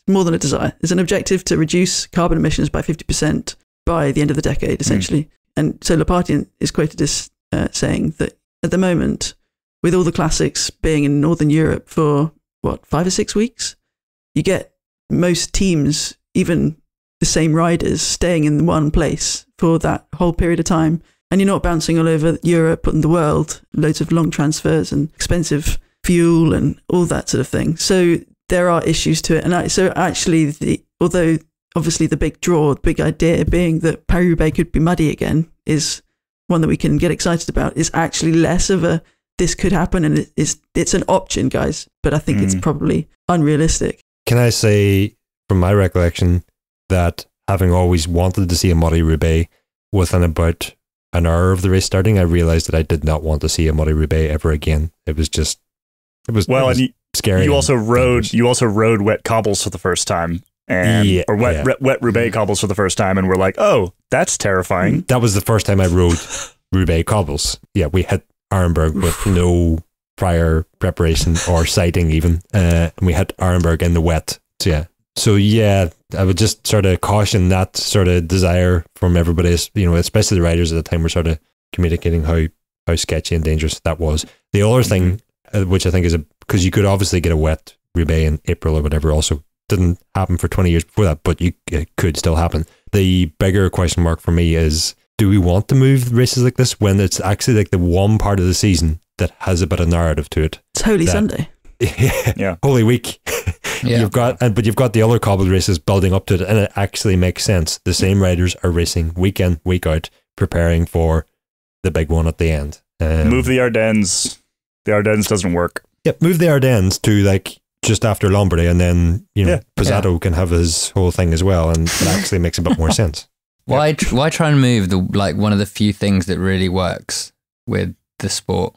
more than a desire, there's an objective to reduce carbon emissions by 50% by the end of the decade, essentially. And so Lepartien is quoted as saying that at the moment, with all the classics being in Northern Europe for, 5 or 6 weeks, you get most teams, even the same riders, staying in one place for that whole period of time. And you're not bouncing all over Europe and the world, loads of long transfers and expensive fuel and all that sort of thing. So there are issues to it. And so actually, although obviously the big draw, the big idea being that Paris-Roubaix could be muddy again is one that we can get excited about, is actually less of a, this could happen, and it's an option, guys, but I think it's probably unrealistic. Can I say, from my recollection, that having always wanted to see a muddy Roubaix, within about an hour of the race starting, I realised that I did not want to see a muddy Roubaix ever again. It was scary. You also rode wet cobbles for the first time, or wet Roubaix cobbles for the first time, and we're like, oh, that's terrifying. That was the first time I rode Roubaix cobbles. Yeah, we hit Arenberg with no prior preparation or sighting even, and we hit Arenberg in the wet. So yeah, I would just sort of caution that sort of desire from everybody, especially the riders at the time, were sort of communicating how sketchy and dangerous that was. The other thing, which I think is because you could obviously get a wet Roubaix in April or whatever, also didn't happen for 20 years before that, but it could still happen. The bigger question mark for me is, do we want to move races like this when it's actually like the one part of the season that has a bit of narrative to it? It's Holy Sunday. Yeah. Holy Week. Yeah. You've got the other cobbled races building up to it, and it actually makes sense. The same riders are racing week in, week out, preparing for the big one at the end. Move the Ardennes. The Ardennes doesn't work. Yeah, move the Ardennes to like just after Lombardy, and then Pozzato can have his whole thing as well, and it actually makes a bit more sense. Why try and move one of the few things that really works with the sport?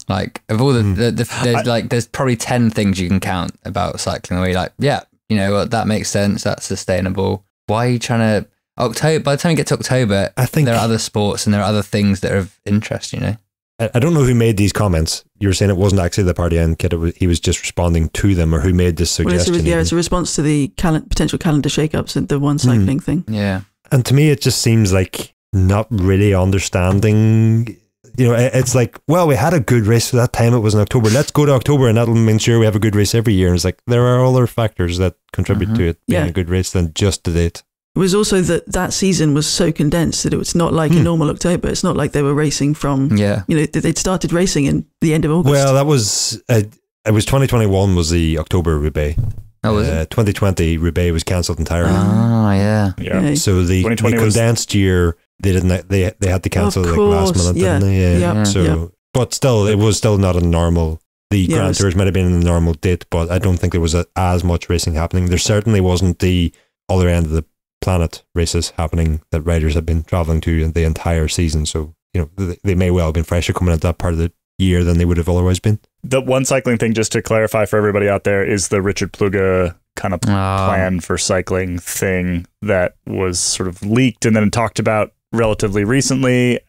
Like, of all there's probably 10 things you can count about cycling where you're like, that makes sense, that's sustainable. why are you trying to October? By the time you get to October, I think there are other sports and there are other things that are of interest. You know. I don't know who made these comments. You were saying it wasn't actually the party end kit. He was just responding to them, or who made this suggestion. It's a response to the potential calendar shakeups and the one cycling thing. Yeah. And to me, it just seems like not really understanding. You know, it's like, well, we had a good race for that time. It was in October. Let's go to October, and that'll ensure we have a good race every year. And it's like, there are other factors that contribute to it being a good race than just the date. It was also that season was so condensed that it was not like a normal October. It's not like they were racing from, they'd started racing in the end of August. Well, that was, it was 2021 was the October Roubaix. Oh, was it? 2020 Roubaix was cancelled entirely. Oh, yeah. So the condensed year, they had to cancel last minute, didn't they? Yeah. But still, it was still not a normal. The Grand Tours might have been in the normal date, but I don't think there was as much racing happening. There certainly wasn't the other end of the planet races happening that riders have been travelling to the entire season. So, you know, they may well have been fresher coming at that part of the year than they would have otherwise been. The one cycling thing, just to clarify for everybody out there, is the Richard Pluga kind of plan for cycling thing that was sort of leaked and then talked about relatively recently.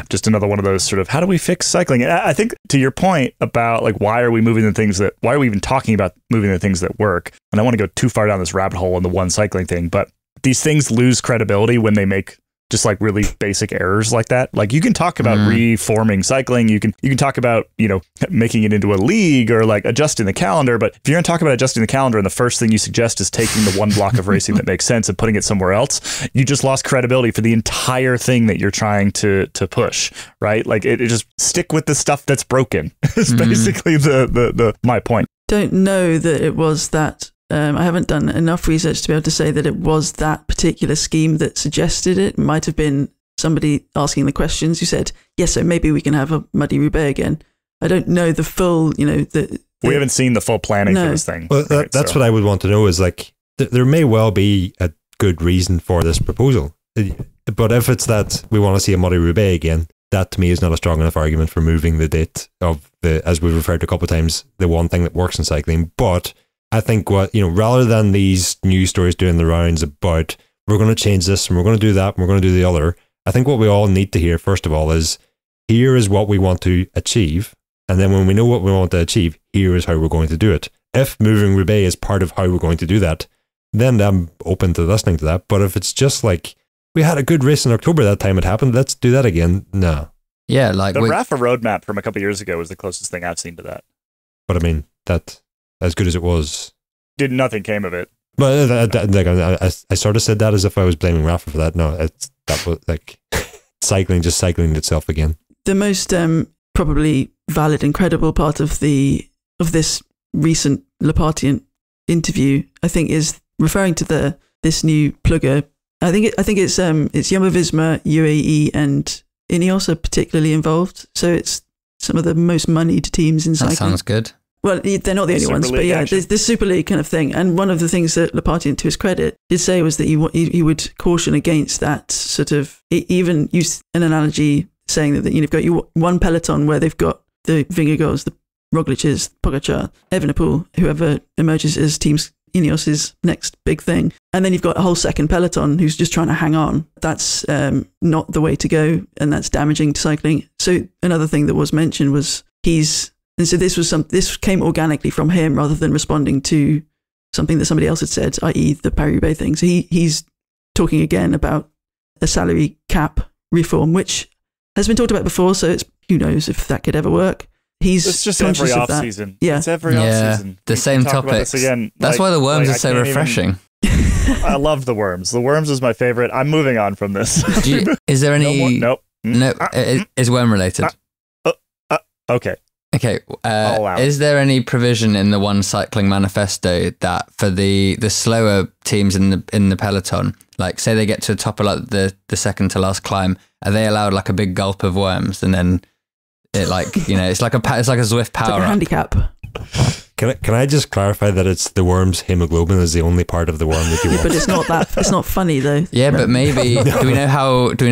Just another one of those sort of, how do we fix cycling? And I think to your point about like, why are we even talking about moving the things that work? And I want to go too far down this rabbit hole in the one cycling thing, but these things lose credibility when they make just like really basic errors like that. Like you can talk about reforming cycling. You can talk about, you know, making it into a league or like adjusting the calendar. But if you're going to talk about adjusting the calendar and the first thing you suggest is taking the one block of racing that makes sense and putting it somewhere else, you just lost credibility for the entire thing that you're trying to push, right? Like it just stick with the stuff that's broken. It's basically the my point. Don't know that it was that. I haven't done enough research to be able to say that it was that particular scheme that suggested it. It might have been somebody asking the questions who said, yes, so maybe we can have a muddy Roubaix again. I don't know the full, you know, we haven't seen the full planning for this thing. Well, that's what I would want to know is like, there may well be a good reason for this proposal. But if it's that we want to see a muddy Roubaix again, that to me is not a strong enough argument for moving the date of the, as we've referred to a couple of times, the one thing that works in cycling. But I think rather than these news stories doing the rounds about we're going to change this and we're going to do that and we're going to do the other, I think what we all need to hear first of all is, here is what we want to achieve, and then when we know what we want to achieve, here is how we're going to do it. If moving Roubaix is part of how we're going to do that, then I'm open to listening to that. But if it's just like, we had a good race in October that time it happened, let's do that again, no. Yeah, like the Rafa roadmap from a couple of years ago was the closest thing I've seen to that. But I mean, that, as good as it was, nothing came of it. But I sort of said that as if I was blaming Rafa for that. No, that was like cycling itself again. The most probably valid and credible part of this recent Lapartien interview, I think, is referring to this new Pluga. I think it's Jumbo-Visma, UAE, and Ineos are particularly involved. So it's some of the most moneyed teams in cycling. That sounds good. Well, they're not the only ones, but yeah, there's this Super League kind of thing. And one of the things that Lapartien, to his credit, did say was that he would caution against that sort of, even use an analogy saying that you've got one peloton where they've got the Vingegaards, the Roglic's, Pogačar, Evenepoel, whoever emerges as teams Ineos' next big thing. And then you've got a whole second peloton who's just trying to hang on. That's not the way to go, and that's damaging to cycling. So another thing that was mentioned was and so this came organically from him rather than responding to something that somebody else had said, i.e. the Paris-Roubaix thing. So he's talking again about a salary cap reform, which has been talked about before. So who knows if that could ever work. It's just every off season. Yeah, it's every off season. The same topics. Again. That's why the worms are so refreshing. I love the worms. The worms is my favorite. I'm moving on from this. Is there any? Nope. No. Is worm related? Okay. Okay, is there any provision in the One Cycling Manifesto that for the slower teams in the peloton, like say they get to the top of like the second to last climb, are they allowed like a big gulp of worms and then it it's like a Zwift power like a handicap? Can I just clarify that it's the worm's hemoglobin is the only part of the worm that you want? But it's not funny though. Yeah, but maybe do we know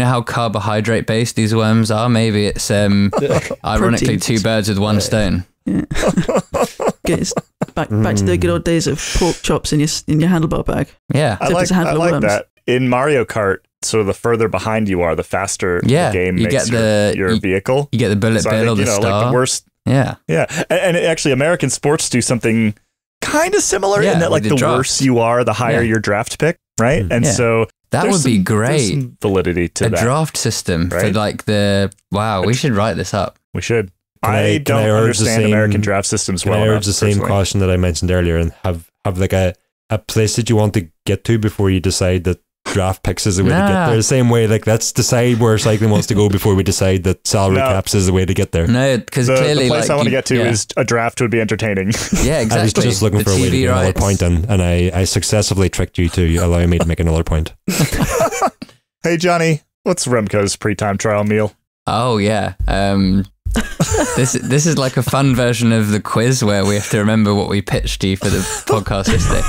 how carbohydrate based these worms are? Maybe it's ironically two birds with one stone. Yeah. It's Back to the good old days of pork chops in your handlebar bag. Yeah. I like that. In Mario Kart, sort of the further behind you are, the faster the game makes your vehicle. You get the bullet bill or the star. Like the worst. Yeah. Yeah. And actually, American sports do something kind of similar in that, like, the worse you are, the higher your draft pick, right? And so that would be great. There's some validity to that. A draft system for like we should write this up. We should. I don't understand American draft systems well enough. Can I urge the same caution that I mentioned earlier and have like a place that you want to get to before you decide that draft picks is the way to get there? The same way, like, let's decide where cycling wants to go before we decide that salary caps is the way to get there. No, because clearly the place I want to get to is a draft would be entertaining. Yeah, exactly. I was just looking for a way to get another point in, and I successfully tricked you to allow me to make another point. Hey, Johnny, what's Remco's pre-time trial meal? Oh, yeah. This is like a fun version of the quiz where we have to remember what we pitched you for the podcast yesterday.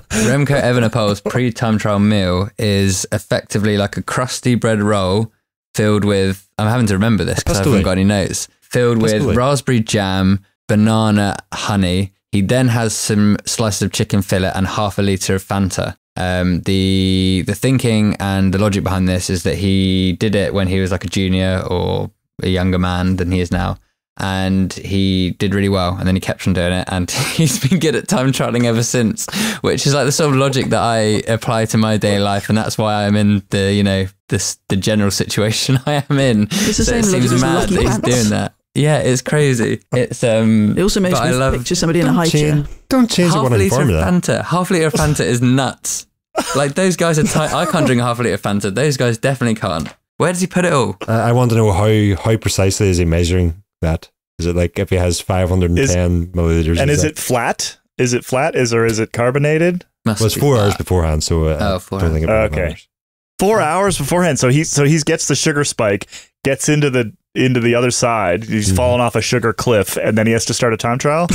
Remco Evenepoel's pre-time trial meal is effectively like a crusty bread roll filled with, I'm having to remember this because I haven't got any notes, filled with raspberry jam, banana, honey. He then has some slices of chicken fillet and half a litre of Fanta. The thinking and the logic behind this is that he did it when he was like a junior or a younger man than he is now, and he did really well, and then he kept on doing it, and he's been good at time trialing ever since, which is like the sort of logic that I apply to my daily life, and that's why I'm in the the general situation I am in. It's the same logic as mad that he's doing that. Yeah, it's crazy. It's it also makes me picture somebody in a high chair. Don't change the one in formula. Half a litre of Fanta is nuts. Like, those guys are tight. I can't drink a half a litre of Fanta. Those guys definitely can't. Where does he put it all? I want to know how precisely is he measuring that? Is it like if he has 510 milliliters? And is it flat? Is it flat? Or is it carbonated? Well, it's 4 hours beforehand, so I don't think about it. Okay. 4 hours beforehand. So he gets the sugar spike, gets into the other side. He's fallen off a sugar cliff, and then he has to start a time trial.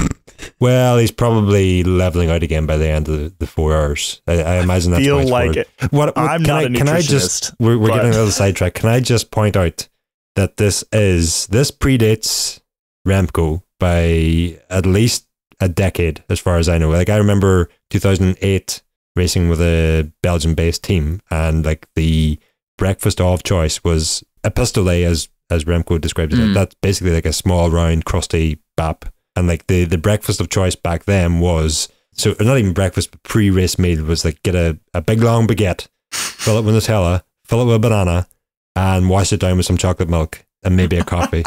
Well, he's probably leveling out again by the end of the 4 hours. I imagine that's feel like it. I'm not a nutritionist. We're getting a little sidetracked. Can I just point out that this predates Remco by at least a decade, as far as I know. Like, I remember 2008 racing with a Belgian-based team, and like the breakfast of choice was a pistolet, as Remco described it. That's basically like a small, round, crusty bap. And like the breakfast of choice back then was, so not even breakfast, but pre-race meal was like, get a big long baguette, fill it with Nutella, fill it with a banana, and wash it down with some chocolate milk and maybe a coffee.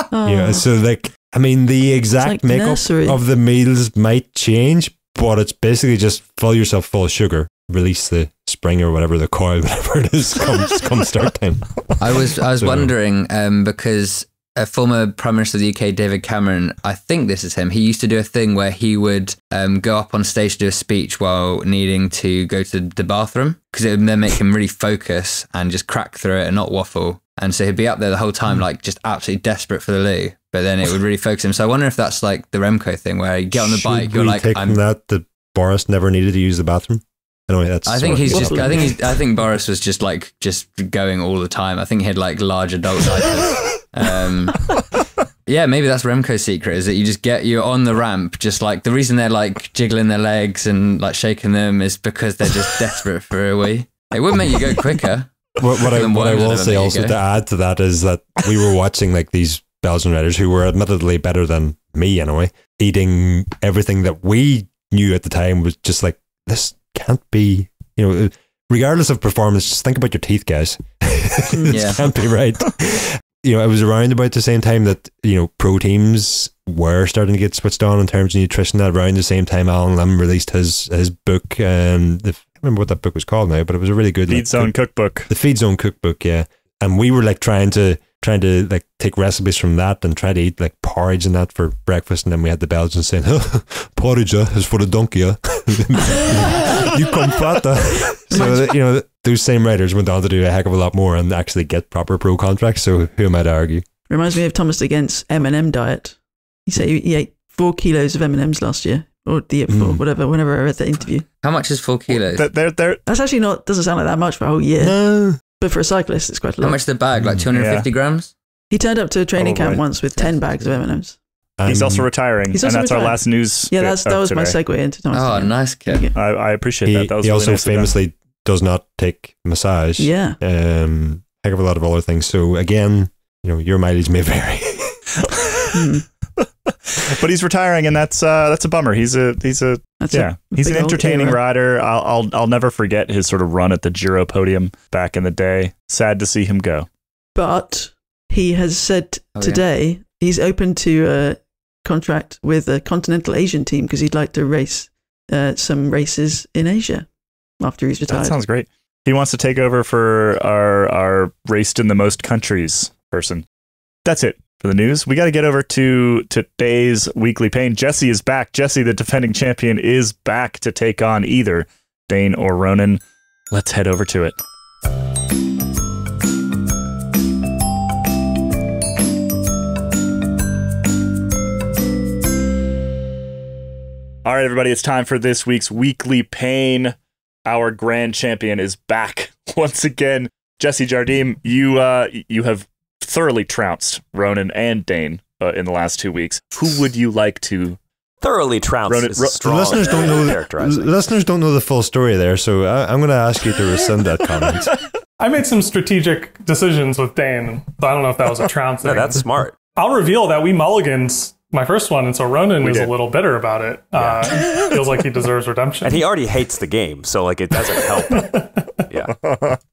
So like, I mean, the exact makeup of the meals might change, but it's basically just fill yourself full of sugar, release the spring or whatever, the coil, whatever it is, come start time. I was wondering, because a former Prime Minister of the UK, David Cameron, I think this is him, he used to do a thing where he would go up on stage to do a speech while needing to go to the bathroom, because it would then make him really focus and just crack through it and not waffle. And so he'd be up there the whole time, like just absolutely desperate for the loo, but then it would really focus him. So I wonder if that's like the Remco thing, where you get on the bike, you're like, from that Boris never needed to use the bathroom. Anyway, that's. I think I think Boris was just going all the time. I think he had like large adult diapers. Yeah, maybe that's Remco's secret, is that you're on the ramp, just like, the reason they're like jiggling their legs and like shaking them is because they're just desperate for a wee. It would make you go quicker. What I will say also to add to that is that we were watching like these Belgian riders who were admittedly better than me anyway, eating everything that we knew at the time was just like, this can't be, regardless of performance, just think about your teeth, guys. This can't be right. It was around about the same time that, pro teams were starting to get switched on in terms of nutrition. Around the same time, Alan Lim released his book. I can't remember what that book was called now, but it was a really good Feed Zone cookbook. The Feed Zone cookbook, yeah. And we were like trying to like take recipes from that and try to eat like porridge and that for breakfast. And then we had the Belgians saying, porridge is for the donkey. You come fata. So those same writers went on to do a heck of a lot more and actually get proper pro contracts. So who am I to argue? Reminds me of Thomas Again's M&M diet. He said he ate 4 kilos of M&Ms last year, or the year before, whatever. Whenever I read that interview. How much is 4 kilos? That's actually doesn't sound like that much for a whole year. No. But for a cyclist, it's quite a lot. How much is the bag? Like 250 grams? He turned up to a training camp once with 10 bags of M&Ms. He's also retiring, He's and also that's our retiring. last news. Yeah, bit that of was my today. segue into Thomas. Oh, nice kid. I appreciate that. That was He really also nice of them. famously does not take massage. Yeah. Heck of a lot of other things. So again, your mileage may vary. But he's retiring, and that's a bummer. He's an Big entertaining old era. rider. I'll never forget his sort of run at the Giro podium back in the day. Sad to see him go. But he has said today he's open to a contract with a continental Asian team because he'd like to race some races in Asia after he's retired. That sounds great. He wants to take over for our raced in the most countries person. That's it for the news. We got to get over to today's Weekly Pain. Jesse is back. Jesse, the defending champion, is back to take on either Dane or Ronan. Let's head over to it. All right, everybody, it's time for this week's Weekly Pain. Our grand champion is back once again. Jesse Jardim, you have thoroughly trounced Ronan and Dane in the last 2 weeks. Who would you like to thoroughly trounced? Ronan, Listeners don't know the full story there, so I'm going to ask you to rescind that comment. I made some strategic decisions with Dane, so I don't know if that was a trouncing. No, that's smart. I'll reveal that we mulligans my first one, and so Ronan is a little bitter about it. Feels like he deserves redemption. And he already hates the game, so like it doesn't help. Yeah.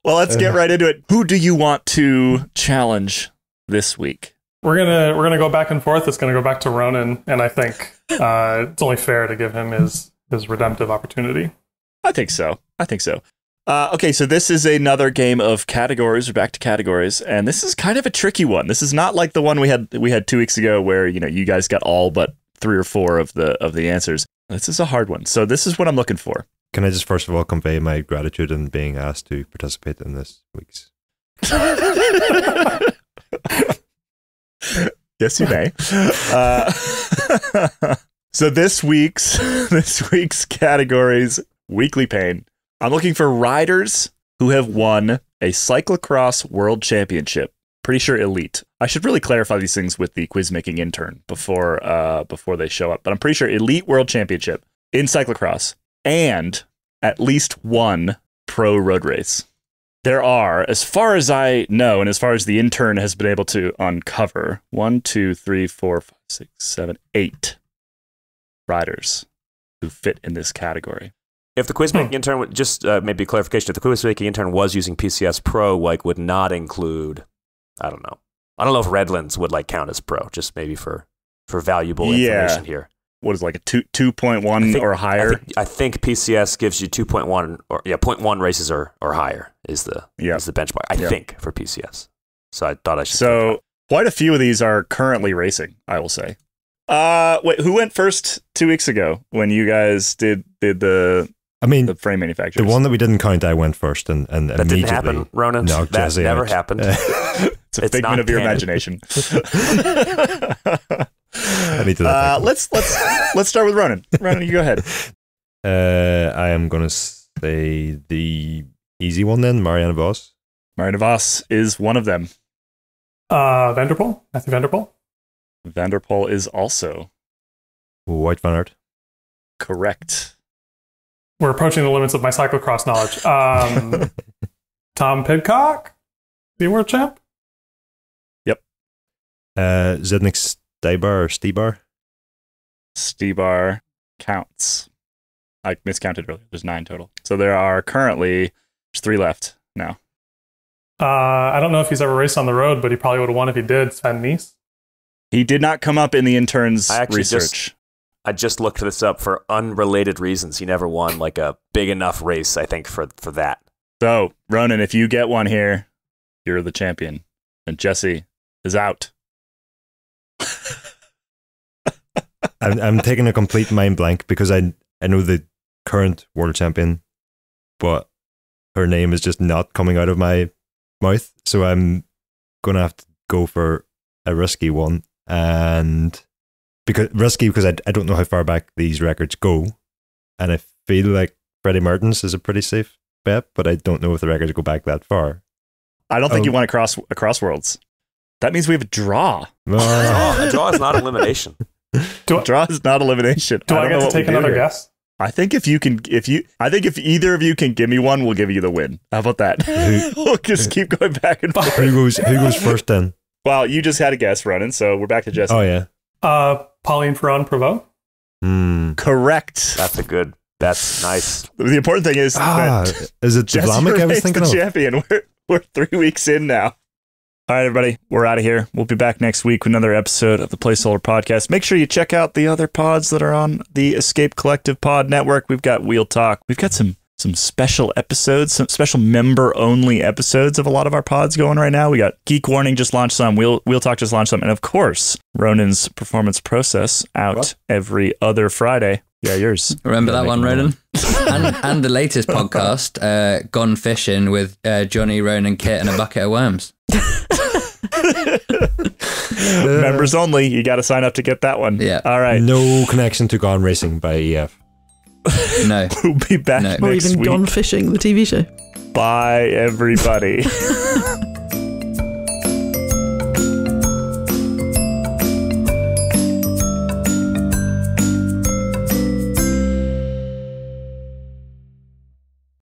Well, let's get right into it. Who do you want to challenge this week? We're gonna go back and forth. It's gonna go back to Ronan, and I think it's only fair to give him his redemptive opportunity. I think so. Okay, so this is another game of categories. We're back to categories, and this is kind of a tricky one. This is not like the one we had 2 weeks ago, where you guys got all but 3 or 4 of the answers. This is a hard one. So this is what I'm looking for. Can I just first of all convey my gratitude in being asked to participate in this week's? Yes, you may. So this week's categories, Weekly Pain. I'm looking for riders who have won a cyclocross world championship. Pretty sure elite. I should really clarify these things with the quiz making intern before they show up. But I'm pretty sure elite world championship in cyclocross and at least one pro road race. There are, as far as I know, and as far as the intern has been able to uncover, 1, 2, 3, 4, 5, 6, 7, 8 riders who fit in this category. If the quiz-making intern would just maybe clarification, if the quiz-making intern was using PCS Pro, would not include, I don't know if Redlands would count as pro, just maybe for valuable information here. What is a 2.1 or higher? I think PCS gives you 2.1 or 0.1 races or higher is the benchmark. I think for PCS. So I thought I should. So quite a few of these are currently racing, I will say. Wait, who went first 2 weeks ago when you guys did the frame manufacturers? The one that we didn't count, I went first, and that didn't happen, Ronan. No, that Jesse never happened. It's a figment of your imagination. I need to let's start with Ronan. Ronan, you go ahead. I am going to say the easy one then, Marianne Vos. Marianne Vos is one of them. Vanderpool? Matthew Vanderpool? Vanderpool is also Wout van Aert. Correct. We're approaching the limits of my cyclocross knowledge. Tom Pidcock, the world champ. Yep. Zednik Stybar. Stybar counts. I miscounted earlier. There's 9 total. So there are currently 3 left now. I don't know if he's ever raced on the road, but he probably would have won if he did. Sven Nys. He did not come up in the intern's research. I just looked this up for unrelated reasons. He never won a big enough race, I think, for that. So, Ronan, if you get one here, you're the champion. And Jesse is out. I'm taking a complete mind blank because I know the current world champion, but her name is just not coming out of my mouth. So I'm going to have to go for a risky one. And because I don't know how far back these records go, and I feel like Freddie Mertens is a pretty safe bet, but I don't know if the records go back that far. I don't think you want to cross worlds. That means we have a draw. A draw is not elimination. Draw is not elimination. Do I get to take another guess? I think if either of you can give me one, we'll give you the win. How about that? We'll just keep going back and forth. Who goes first then? Well, you just had a guess, Ronan, so we're back to Jesse. Oh yeah. Pauline Ferrand-Prévot. Correct. That's nice. The important thing is is it Jesse Dublamik I was thinking the of? champion. We're 3 weeks in now. All right, everybody, we're out of here. We'll be back next week with another episode of the Placeholder Podcast. Make sure you check out the other pods that are on the Escape Collective Pod Network. We've got Wheel Talk. We've got some special episodes, some special member-only episodes of a lot of our pods going right now. We got Geek Warning just launched some, Wheel Talk just launched some, and of course, Ronan's Performance Process out every other Friday. Yeah, yours. Remember that one, Ronan? and the latest podcast, Gone Fishing with Jonny, Ronan, Kit, and a bucket of worms. Members only. You got to sign up to get that one. Yeah. All right. No connection to Gone Racing by EF. No. We'll be back next or even week. Gone Fishing, the TV show. Bye, everybody.